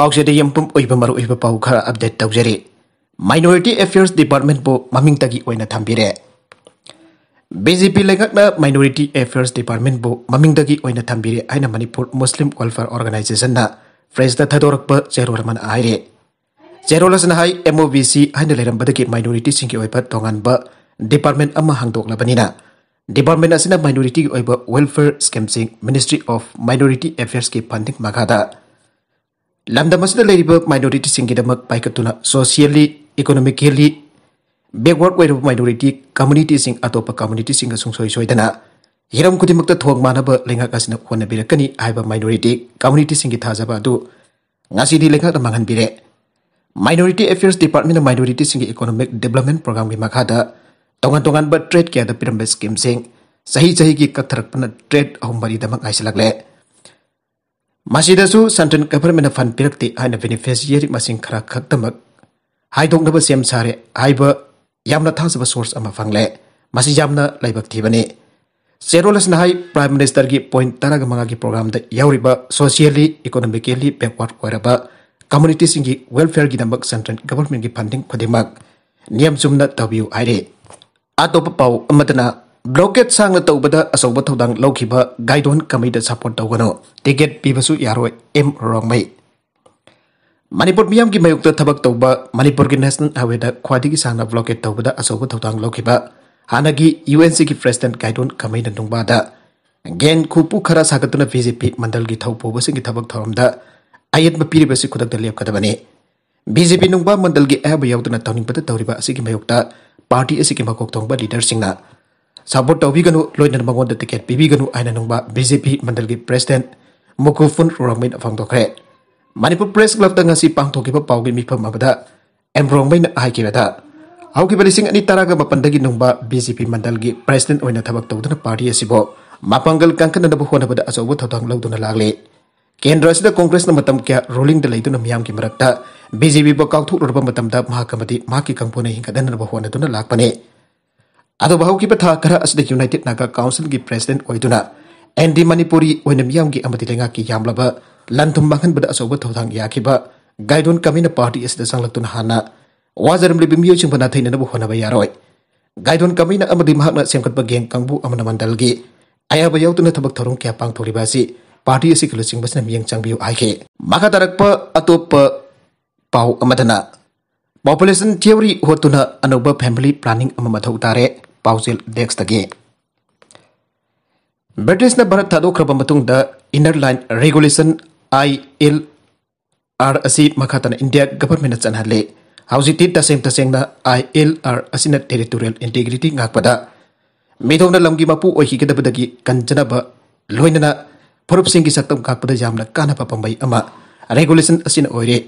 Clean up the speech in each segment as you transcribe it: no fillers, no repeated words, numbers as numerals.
पाउसेद यमपुम ओइबा मरु ओइबा पाउ खरा अपडेट तौजरी माइनॉरिटी अफेयर्स डिपार्टमेंट बो ममिंग तगी ओइना थंबिरे बीजेपी लेगकना माइनॉरिटी अफेयर्स डिपार्टमेंट बो ममिंग तगी ओइना थंबिरे आइना मणिपुर मुस्लिम वेलफेयर ऑर्गेनाइजेशन ना फ्रेज दा थदोरक जेरोल मन आइरे जेरोलसन हाई एमओबीसी हाइना लेरंबदगी माइनॉरिटी सिंगी ओइबा तोंगानबा डिपार्टमेंट अमा हांगदोकलबनिना डिपार्टमेंट असिना माइनॉरिटी ओइबा वेलफेयर स्कीम सिंग मिनिस्ट्री ऑफ माइनॉरिटी अफेयर्स की फंडिंग मखादा लमदमसदा लेरिबा माइनॉरिटी सिंगिदमक पाइकतुना socially economically backward ओइरब minority community सिंग अतोप कम्युनिटी सिंग सुंगसोय सोयदना हिरम खुदिमक्ता थोग मानब लेंगाक असिना होनबिरकनी आइबा माइनॉरिटी कम्युनिटी सिंगी थाजबा अदु ngасidi लेंगाक मांगनबिरे माइनॉरिटी अफेयर्स डिपार्टमेंट माइनॉरिटी सिंगी इकोनॉमिक डेवलपमेंट प्रोग्राम की मखादा तोंगन तोंगन ब ट्रेड के द पिरम स्कीम सिंग सही सही की कथरकपन ट्रेड अहुमबरी दमक आइसलगले मासिदसु सेंट्रल गवर्नमेंट फंड पिरक्ति हाइना बेनिफिशियरी मसिंग खरा खक्तमक हाइदोंगनब सेम सारे हाइबा यामना थासब सोर्स अमा फंगले मासि यामना लाइबक थिबने सेरोलसना हाई प्राइम मिनिस्टर की पॉइंट तरग मंगा की प्रोग्राम द यावरिबा सोशियली इकोनॉमिकली बैकवर्ड ओइरबा कम्युनिटी सिंगी वेलफेयर की दमक सेंट्रल गवर्नमेंट की फंडिंग खुदिमक नियम चुमना तबियु आइरे अतोप पाउ अमदना ब्लॉकेट सांग तौबदा असौब थौदांग लौखिबा गाइडोन कमिटी सपोर्ट तौगनो टिकेट पीबसु यारोय एम रोंगमै मणिपुर मियाम की मयुक्त थबक तौबा मणिपुर की नेशनल हाईवे दा ख्वादिगी सांगना ब्लॉकेट तौबदा असौब थौदांग लौखिबा हानागी यूएनसी की प्रेसिडेंट गाइडोन कमिटी नुंगबादा गेन खुपु खरा सागतुना बीजेपी मंडल की थौपोबसिंग की थबक थौरमदा आयत पीरिबसि खुदक लेपकदबने बीजेपी नुंगबा मंडल की अहब यावदना तौनिंगबदा तौरिबा असिगी मयुक्ता पार्टी असिगी मकोक थोंगबा लीडर सिंगना सपोर्ट तौबीगनु लोइनर मंगोंद टिकेट पीबीगनु आइना नुंगबा बीजेपी मंडल की प्रेसिडेंट मुकुफुन रोंगमै फंगदोखरे मणिपुर प्रेस क्लब तंगसी पांगथोकिबा पाउगी मिफम अबदा एम रोंगमै हाइकिबदा हौकिबा लिसिंग अनि तरागा मपंदगी नुंगबा बीजेपी मंडल की प्रेसिडेंट ओइना थबक तौदना पार्टी असिबो मापंगल कंकनदब होनबदा अचौब थौथांग लौदुना लागले केंद्र असिदा कांग्रेस न मतम क्या रूलिंग द लेदुना मियाम की मरक्ता बीजेपी बो काउथुरबा मतमदा महाकमति माकी कंपोने हिंगदनब होनदुना लागपने अदो बहुकी पथा खरा असद यूनाइटेड नागा काउंसिल की प्रेसिडेंट ओइदुना एनडी मणिपुरी ओइना मियाम की अमति लेंगा की यामलबा लंथुम माखनबदा असौब थौथांग याखिबा गाइडोन कमिना पार्टी असद संगलतुना हाना वाजरमलि बिमियो चिंबना थैननब होनबा यारोय गाइडोन कमिना अमदि महकना सेमकतबा गेंग कांगबु अमना मंडल की आयाबा यावतुना थबक थौरम क्या पांगथोरिबासी पार्टी असि कलचिंबसना मियंग चांगबियो आइखे माखा तरकपा अतोप पाउ अमदना पॉपुलेशन थ्योरी होतुना अनोबा फैमिली प्लानिंग अमा मथौ तारे पाउजेल डेक्स तगे ब्रिटिश न भारत थादोखरबा मतुंगदा इनर लाइन रेगुलेशन ILR असि मखातन इंडिया गवर्नमेंट चनहले हाउजिति तसेंगना ILR असिना टेरिटोरियल इंटीग्रिटी ngakpada मेदोंना लमगी मपु ओहिगदबदगी कंजनबा लोइनना फरुपसिंगी सक्तम ngakpada यामना कानपा पंबै अमा रेगुलेशन असिना ओइरे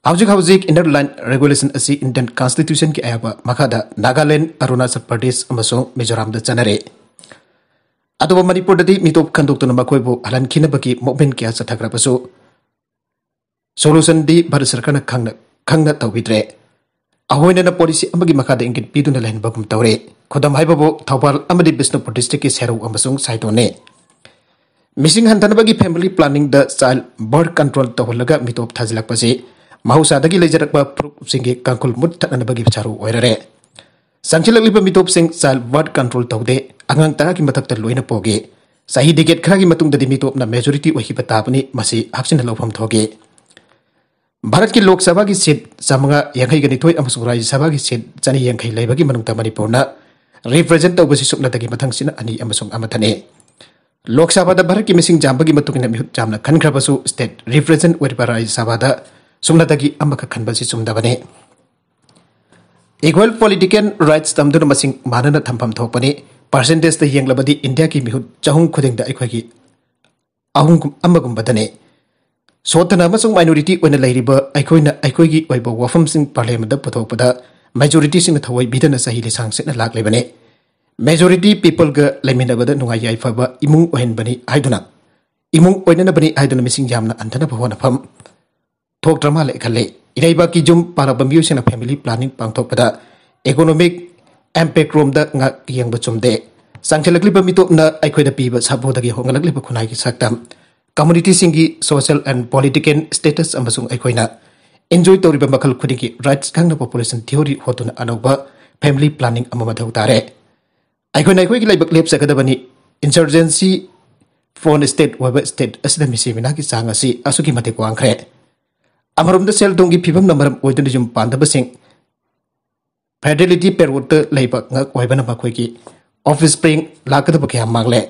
हाउजिक इनर लाइन रेगुलेशन असी इंडियन कॉन्स्टिट्यूशन की आयाबा मखादा नागालैंड अरुणाचल प्रदेश अमसों मिजोराम द चनरे अदुबा मणिपुर ददी मितोप खंदोक्तुना मखोइबो हलनखिनबकी मोमेंट क्या चथग्रबसु सोल्यूशन दी भारत सरकार खंगना तौबिद्रे अहोइनना पॉलिसी अमगी मखादा इंगित पीदुना लहनबगुम तौरे खुदम हाइबबो थौपाल अमदी बिष्णुपुर डिस्ट्रिक्ट की सेरौ अमसों साइतोने मिसिंग हंथनबगी फैमिली प्लानिंग द चाइल्ड बर्थ कंट्रोल तौहलगा मितोप थाजिलकपसे महौसादगी लेजरकबा प्रूफसिंगे कांकुल मुट थनबगी चारू ओइररे संचिलकलिबा मितोपसिंग चाइल्ड बर्थ कंट्रोल तौदे अंगांग तरा की मथक्ता लोइना पोगे सही डिकेट खरा की मतुंगददी मितोपना मेजॉरिटी ओहिबा ताबनी मसी हाक्सिन लौफम थोगे भारत की लोकसभा की सीट चामंगा यांखै गनिथोय अमसुंग राज्य सभा की सीट चनी यांखै लेबगी मनुंगता मणिपुरना रिप्रेजेंट तौबसी सुकनदगी मथंगसिना अनि अमसुंग अमथने लोकसभा दा भारत की मिसिंग जामबगी मतुंगिना मिहुत जामना खनख्रबसु स्टेट रिप्रेजेंट ओइबा राज्य सभा दा सुमनदगी अमक खनबसी सुमदबने इक्वल पॉलिटिकल राइट्स तमदुना मसिंग मानना थंफम थोपने परसेंटेज द यंगलबदी इंडिया की मिहुत चहुं खुदिंगदा अखोगी अहुं अमगुंबदने सोतना मसुंग माइनॉरिटी ओइना लैरिबा अखोगी ओइबा वफमसिंग पार्लियामेंट द पुथोपदा मेजॉरिटी सिंग थवै बिदना सही लिसांग सेना लागलेबने मेजॉरिटी पीपल ग लेमिनबदा नुंगाय याइफबा इमुंग ओहेनबनी हाइदुना इमुंग ओइननबनी हाइदुना मिसिंग यामना अंधना भवनफम थोक ड्रामा लेखले इराइबा की जुम पारबा म्यूसिना फैमिली प्लानिंग पांगथोपदा इकोनॉमिक एम्पैक्ट रोम द यंग चुमदे सांगचलकलिबा मितोपना अखोइदा पीबा साबोदगी होंगलकलिबा खुनाई की सक्तम community singi social and political status amasung aikoina enjoy toriba makal khudiki rights khangna population theory hotuna anoba family planning amama tare aikoina aikoigi laibak lep sakadabani insurgency foreign state weba state asida misimina ki changa si asuki mate kwangkhre amarum da sel dongi phibam namaram oidun jum pandabasing fidelity perwut laibak ngak oibana makhoi office spring lakadaba kya magle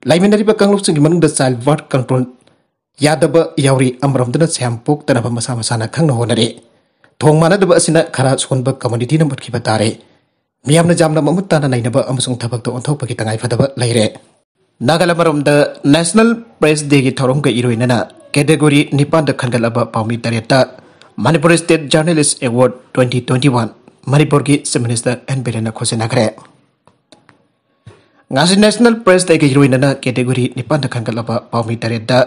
laiminari ba kangluk singi manung da child birth control yadaba yauri amarum da sampok tanaba masa masana khangna honare thong mana da asina khara sonba community number ki batare miyamna jamna mamutta na nainaba amusung thabak to onthok paki tangai fadaba laire nagala marum da national press day gi thorom ga iroina na category nipan da khangalaba paumi tareta manipur state journalist award 2021 manipur gi minister and berena khosena kare ngasi national press day gi iroina na category nipan da khangalaba paumi tareta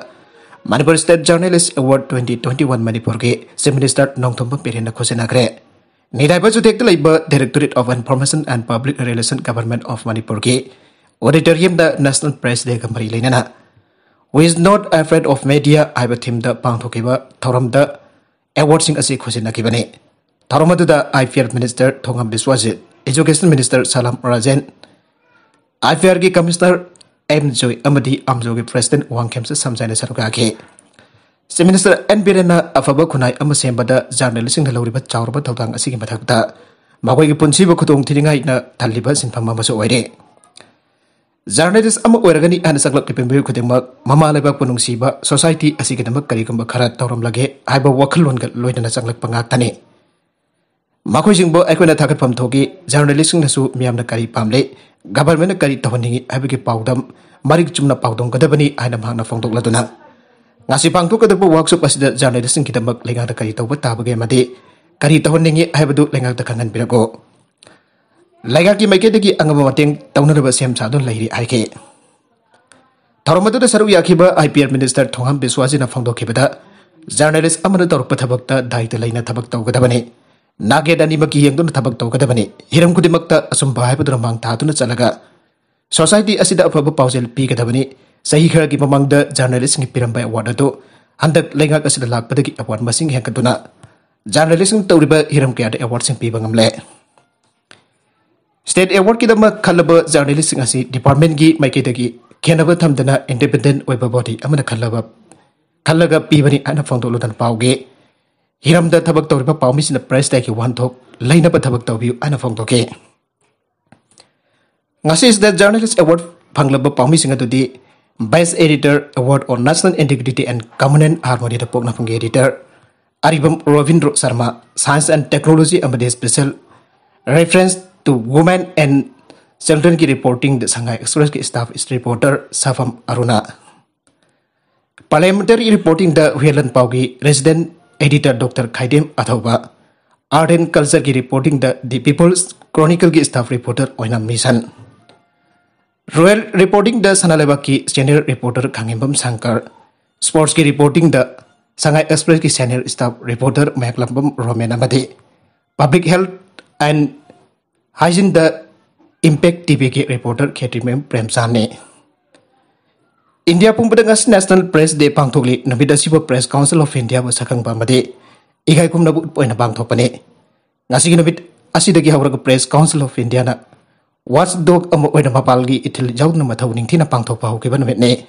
manipur state journalist award 2021 manipur gi minister nongthom berena khosena kare nidai ba jutek laiba directorate of information and public relations government of manipur gi auditorium the national press day kamari leinana who is not afraid of media aiba thim da pangthokiba thoram da award sing ase khosina kibane thoram da IPR minister thongam biswajit education minister salam rajan IPR gi commissioner M Joy amadi amjo gi president wangkem se samjaina saruka ke minister N Birena afaba khunai amasemba da journalist sing loriba chawrba thawdang asigi mathakta magoi gi punsi ba khutong thiringai na thaliba sinpham maso oire journalist ama oiragani ana saklap ke pembe khudengmak mama leba punungsiba society asigidamak karigamba khara tawram lage aiba wakhalon ga loidana saklak pangak tani makoi jingbo aikoina thakat pham thogi journalist sing nasu miyamna kari pamle government kari tawningi aibege pawdam marik chumna pawdom gadabani aina bhangna phongdok laduna ngasi pangthok kadakbo workshop asida journalist sing kidamak lenga da kari tawba tabage made kari tawningi aibadu lenga da kangan birago Laga ki maike degi angama mateng taunaraba sem sadon lairi aike tharomadu da saru yakiba IPR minister thongam biswaji na phangdo khibada journalist amana torpa thabakta daita laina thabak tawgadabani nage dani maki yengdon thabak tawgadabani hiram kudimakta asum bahai padra mang tatuna chalaga society asida afaba pawsel pi gadabani sahi khara ki mamangda journalist ngi piramba award do handak lenga asida lakpadagi award masing henkatuna journalist ng tawriba hiram kya award sing pi bangamle State award ki dama khalaba journalist ngasi department gi maike dagi khenaba thamdana independent oiba body amana khallaga pibani ana phongdolo dan pauge hiramda thabak tawriba pawmi sina press tag ki one thok laina ba thabak tawbi ana phongdoke ngasi is the journalist award phanglaba pawmi singa dudi best editor award on national integrity and common harmony da pokna phungi editor aribam ravindra sharma science and technology amade special reference to women and children ki reporting the Shanghai Express ki staff reporter Safam Aruna parliamentary reporting the Huelan Paugi resident editor Dr. Khaidem Athauba art and culture ki reporting the People's Chronicle ki staff reporter Oinam Mission royal reporting the Sanaleba ki senior reporter Khangembam Shankar sports ki reporting the Shanghai Express ki senior staff reporter Mayaklambam Romena Madi public health and hygiene the impact TV ke reporter Khetimem Premsane India pumbadangas National Press Day pangthokli nabidasiba Press Council of India ba sakang pamade Ekaikhumnaba poina pangthokpane ngasigi nabid asidagi hawraga Press Council of India na watchdog am oina mapalgi ithil jawna mathau ningthina pangthokpa hokiba nametne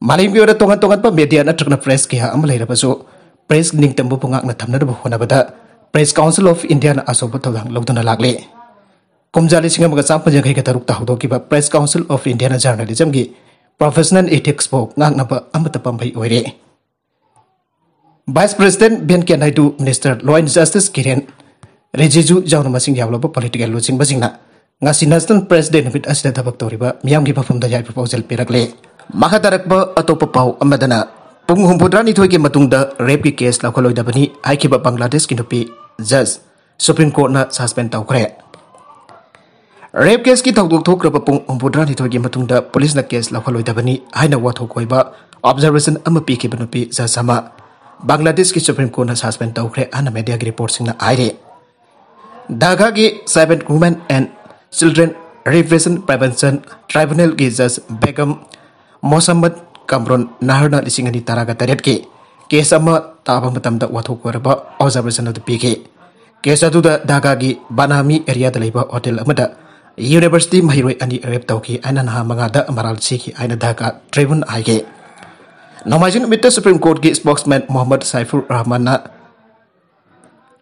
malim bi ora tongan tongan pa media na trakna press ke ha am leirabaso press ningtambu pungak na thamna ba honabada Press Council of India na asoba tawdang lawduna lagle kumjali singa maga champa jangai ka taruk tahdo ki ba Press Council of India na journalism gi professional ethics bo ngakna ba amata pambai oire Vice President Ben Kenaidu Minister Law and Justice Kiren Rejeju jawna masing yawlo ba political losing basingna ngasi National Press Day nabit asida thabak toriba miyam gi phafum da jai proposal pirakle makadarak ba atopa pau amadana Pung humpudrani thoi ke matungda rape ki case la kholoi dabani aikiba Bangladesh ki nupi judge Supreme Court na suspend tawkhre rape case ki thawdok thokraba pung humpudrani thoi ke matungda police na case la kholoi dabani haina wathok koiba observation ama pi ke banupi judge sama Bangladesh ki Supreme Court na suspend tawkhre ana media ki report singna aire Dhaka ki Cyber Women and Children Repression Prevention Tribunal ki judge Begum Mohammad Kamron Naharna Lisingani Taraga Taretki, Kesama Tabamatam the Watokoraba, observation of the PK. Kesatu the Dagagi, Banami area the labor hotel Amada, University Maheiroi and the Reptoki, and Mangada Amaral Siki, and Daga, Tribun Ige. Namajin with the Supreme Court spokesman Muhammad Saifur Rahmana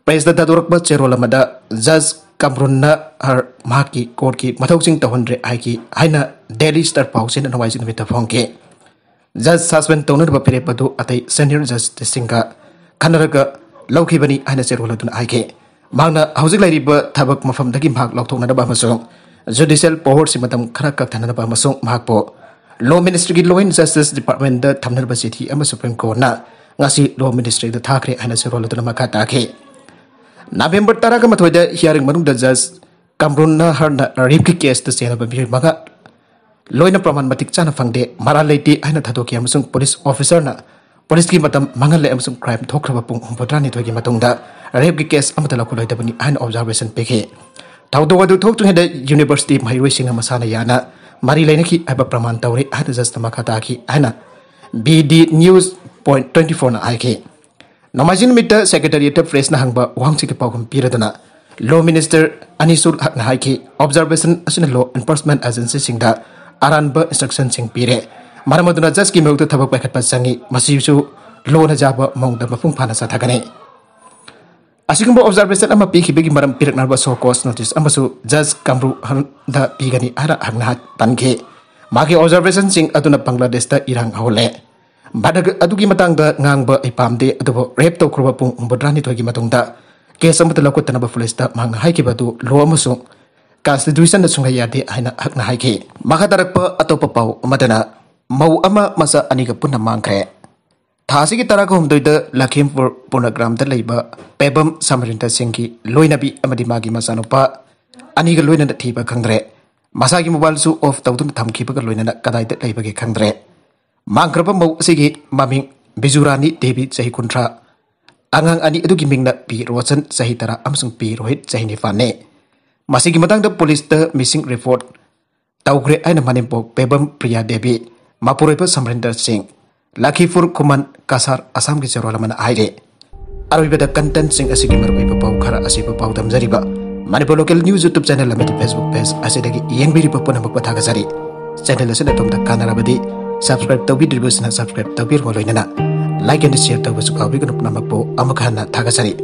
praised the Dadurakba Cherolamada, Judge Kamrunna her Maki Korki, Matosing to 100 Aiki, Aina Daily Star Pausin and Wajin with the Fonke. Judge Saswen Tonaba Perepadu at a senior judge the Singa, Kanaraga, Lokibani, and Cherolatun Aike. Magna Housing Lady Bert Tabak Mafam the Gimbak Lokton Bamasong, Judicial Power Simatam Karakak Tanabamasong Makpo. Law Ministry Law and Justice Department the Tamnaba City and Supreme Court na Ngasi Law Ministry the Thakre and Cherolatun Makatake. November Taragamatoida hearing Manu the Judge Kamrunna Harna Ripki case the Sena Babi Maga Loina Praman Matik Chana Fangde, Maralati and Tatoki Amsung police officer na police Kimatam Mangale Amsung crime Tokrapung Podrani to Gimatunda, Ripki case Amatalakulabani and observation Peke. Taudo to talk to the University Maheiroi Masana Yana, Marilenaki Aba Praman Tauri and Just Makataki Anna BD News Point 24 na Ike. Namajin Mita Secretariat of Fresna Hangba Wangchiki Pogum Piradana, Law Minister Anisul Haknahaiki, Observation National Law Enforcement Agency Singda, Aranba Instruction Sing Pire, Maramaduna Jaski Mil to Tabak Pasangi, Masisu, Law Najaba Mong the Mafung Panasa Tagane. Asigumbo observation ama piki bigi maram pirak narba so cost notice amasu Judge Kamru the pigani ara hagnahat panke. Maki observation sing aduna Bangladesh ta irang hole. Badag adugi matang da ngangba ipamde adubo rep to kruba pung umbodrani togi matungda. Kesam betul ko tanaba fulesta Manghankhre ki batu lo amasung constitution da sungayade aina hakna haike. Maka tarakpa atopa pau umadana mau ama masa aniga punna Manghankhre. Thasi ki taraka humdoida Lakhimpur Punagram da leiba Pebam Samarinta Singki Loinabi amadi magi masanupa aniga loina da thiba khangdre masagi mobile su off tawdun thamkiba ka loina kadai da leiba ge khangdre Manghankhre mau sigi maming Bijurani Devi sahi kuntra angang ani adugi mingna pi rosan sahi tara amsung pi rohit sahi nifane masigi matang da police da missing report tawgre aina manempok Pebam Priya Devi Mapurepa Samarinta Singh Lakhimpur Kuman Kasar Assam ki Cherolamana Aire. Arabida content sing asigi marbai pau khara asiba pau damjariba. Manipur local news YouTube channel amati Facebook page asidagi yengbiri papuna makpatha gasari. Channel asina tomda kanarabadi subscribe tawbi diribusna subscribe tawbir holoinana. Like and share tawbasu kawi kanupna makpo amakhana thagasari.